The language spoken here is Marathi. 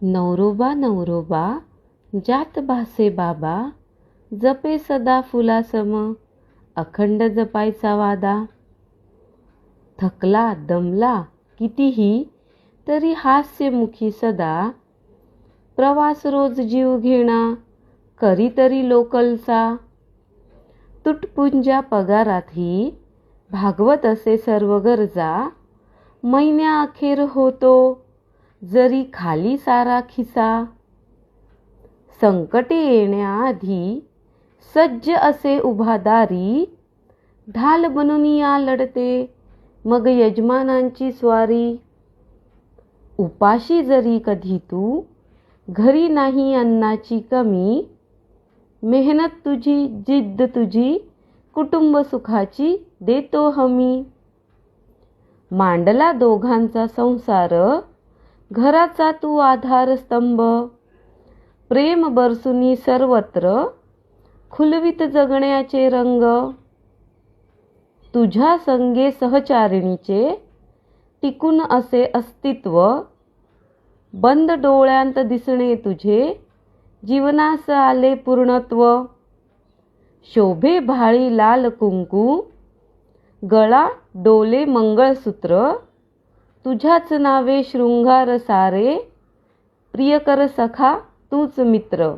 नवरोबा नवरोबा जात भासे बाबा, जपे सदा फुलासम, अखंड जपायचा वादा. थकला दमला कितीही तरी हास्यमुखी सदा, प्रवास रोज जीव घेणा करी तरी लोकलचा. तुटपुंजा पगारातही भागवत असे सर्व गरजा, महिन्याअखेर होतो जरी खाली सारा खिसा. संकटे येण्याआधी सज्ज असे उभा दारी, ढाल बनून या लढते मग यजमानांची स्वारी. उपाशी जरी कधी तू घरी नाही अन्नाची कमी, मेहनत तुझी जिद्द तुझी कुटुंब सुखाची देतो हमी. मांडला दोघांचा संसार घराचा तू आधारस्तंभ, प्रेम बरसुनी सर्वत्र खुलवित जगण्याचे रंग. तुझ्या संगे सहचारिणीचे टिकून असे अस्तित्व, बंद डोळ्यांत दिसणे तुझे जीवनास आले पूर्णत्व. शोभे भाळी लाल कुंकू, गळा डोले मंगळसूत्र, तुझ्याच नावे शृंगार सारे, प्रियकर सखा तूच मित्र.